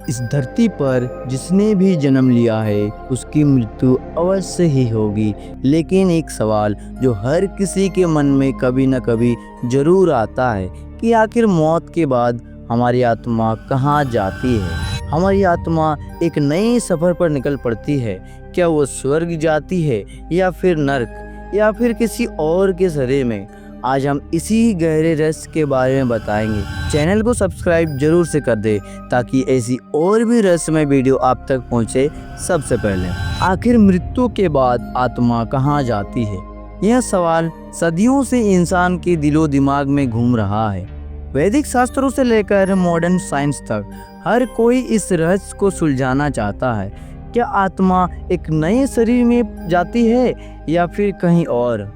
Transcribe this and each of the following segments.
इस धरती पर जिसने भी जन्म लिया है उसकी मृत्यु अवश्य ही होगी, लेकिन एक सवाल जो हर किसी के मन में कभी न कभी जरूर आता है कि आखिर मौत के बाद हमारी आत्मा कहाँ जाती है। हमारी आत्मा एक नए सफ़र पर निकल पड़ती है। क्या वो स्वर्ग जाती है या फिर नर्क या फिर किसी और के शरीर में? आज हम इसी गहरे रहस्य के बारे में बताएंगे। चैनल को सब्सक्राइब जरूर से कर दे ताकि ऐसी और भी रहस्यमय वीडियो आप तक पहुंचे सबसे पहले। आखिर मृत्यु के बाद आत्मा कहां जाती है? यह सवाल सदियों से इंसान के दिलो दिमाग में घूम रहा है। वैदिक शास्त्रों से लेकर मॉडर्न साइंस तक हर कोई इस रहस्य को सुलझाना चाहता है। क्या आत्मा एक नए शरीर में जाती है या फिर कहीं और?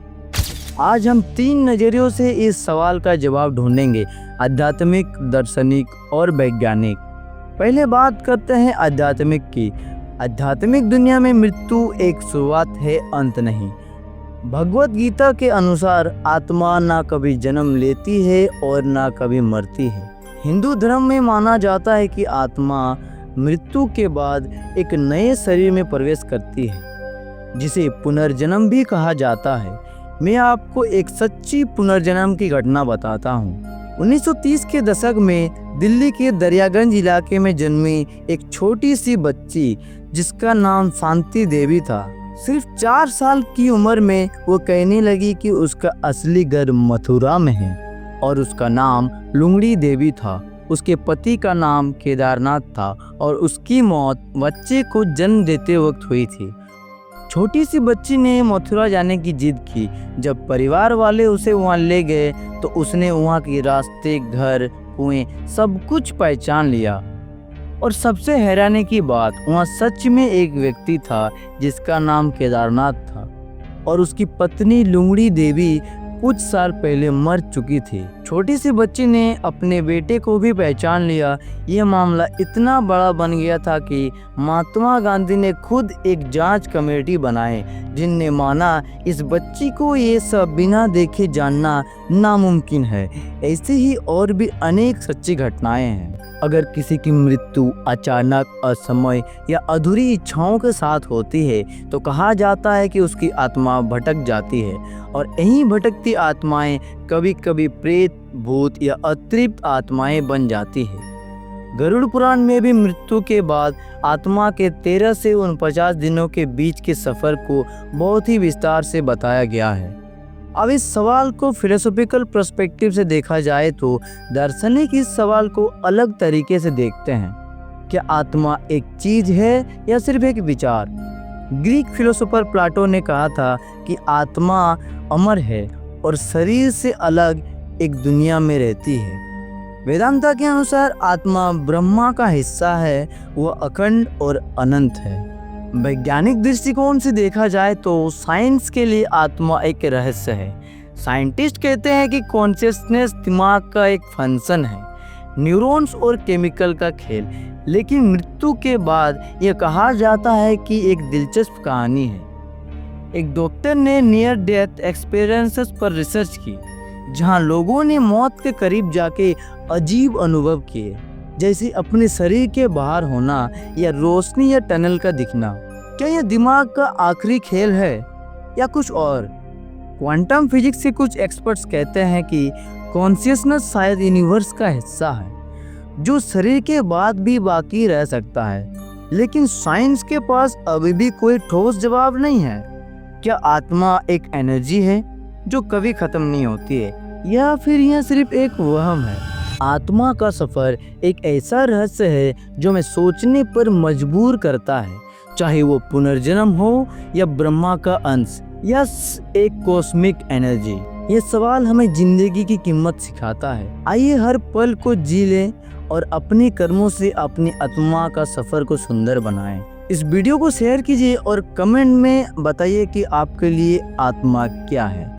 आज हम 3 नजरियों से इस सवाल का जवाब ढूंढेंगे, आध्यात्मिक, दार्शनिक और वैज्ञानिक। पहले बात करते हैं आध्यात्मिक की। आध्यात्मिक दुनिया में मृत्यु एक शुरुआत है, अंत नहीं। भगवत गीता के अनुसार आत्मा ना कभी जन्म लेती है और ना कभी मरती है। हिंदू धर्म में माना जाता है कि आत्मा मृत्यु के बाद एक नए शरीर में प्रवेश करती है, जिसे पुनर्जन्म भी कहा जाता है। मैं आपको एक सच्ची पुनर्जन्म की घटना बताता हूँ। 1930 के दशक में दिल्ली के दरियागंज इलाके में जन्मी एक छोटी सी बच्ची जिसका नाम शांति देवी था। सिर्फ 4 साल की उम्र में वो कहने लगी कि उसका असली घर मथुरा में है और उसका नाम लुंगड़ी देवी था। उसके पति का नाम केदारनाथ था और उसकी मौत बच्चे को जन्म देते वक्त हुई थी। छोटी सी बच्ची ने मथुरा जाने की जिद की। जब परिवार वाले उसे वहां ले गए तो उसने वहां के रास्ते, घर, कुएं सब कुछ पहचान लिया। और सबसे हैरानी की बात, वहां सच में एक व्यक्ति था जिसका नाम केदारनाथ था और उसकी पत्नी लुंगड़ी देवी कुछ साल पहले मर चुकी थी। छोटी सी बच्ची ने अपने बेटे को भी पहचान लिया। यह मामला इतना बड़ा बन गया था कि महात्मा गांधी ने खुद एक जांच कमेटी बनाई, जिनने माना इस बच्ची को ये सब बिना देखे जानना नामुमकिन है। ऐसे ही और भी अनेक सच्ची घटनाएं हैं। अगर किसी की मृत्यु अचानक, असमय या अधूरी इच्छाओं के साथ होती है तो कहा जाता है कि उसकी आत्मा भटक जाती है। और यही भटकती आत्माएं कभी कभी प्रेत, भूत या अतृप्त आत्माएं बन जाती है। गरुड़ पुराण में भी मृत्यु के बाद आत्मा के 13 से 49 दिनों के बीच के सफर को बहुत ही विस्तार से बताया गया है। अब इस सवाल को फिलोसॉफिकल पर्सपेक्टिव से देखा जाए तो दार्शनिक इस सवाल को अलग तरीके से देखते हैं। क्या आत्मा एक चीज है या सिर्फ एक विचार? ग्रीक फिलोसोफर प्लाटो ने कहा था कि आत्मा अमर है और शरीर से अलग एक दुनिया में रहती है। वेदांता के अनुसार आत्मा ब्रह्मा का हिस्सा है, वह अखंड और अनंत है। वैज्ञानिक दृष्टिकोण से देखा जाए तो साइंस के लिए आत्मा एक रहस्य है। साइंटिस्ट कहते हैं कि कॉन्शियसनेस दिमाग का एक फंक्शन है, न्यूरॉन्स और केमिकल का खेल। लेकिन मृत्यु के बाद यह कहा जाता है कि एक दिलचस्प कहानी है। एक डॉक्टर ने नियर डेथ एक्सपीरियंसेस पर रिसर्च की, जहां लोगों ने मौत के करीब जाके अजीब अनुभव किए, जैसे अपने शरीर के बाहर होना या रोशनी या टनल का दिखना। क्या यह दिमाग का आखिरी खेल है या कुछ और? क्वांटम फिजिक्स के कुछ एक्सपर्ट्स कहते हैं कि कॉन्शियसनेस शायद यूनिवर्स का हिस्सा है जो शरीर के बाद भी बाकी रह सकता है। लेकिन साइंस के पास अभी भी कोई ठोस जवाब नहीं है। क्या आत्मा एक एनर्जी है जो कभी खत्म नहीं होती है या फिर यह सिर्फ एक वहम है? आत्मा का सफर एक ऐसा रहस्य है जो हमें सोचने पर मजबूर करता है, चाहे वो पुनर्जन्म हो या ब्रह्मा का अंश या एक कॉस्मिक एनर्जी। ये सवाल हमें जिंदगी की कीमत सिखाता है। आइए हर पल को जी लें और अपने कर्मों से अपनी आत्मा का सफर को सुंदर बनाएं। इस वीडियो को शेयर कीजिए और कमेंट में बताइए कि आपके लिए आत्मा क्या है।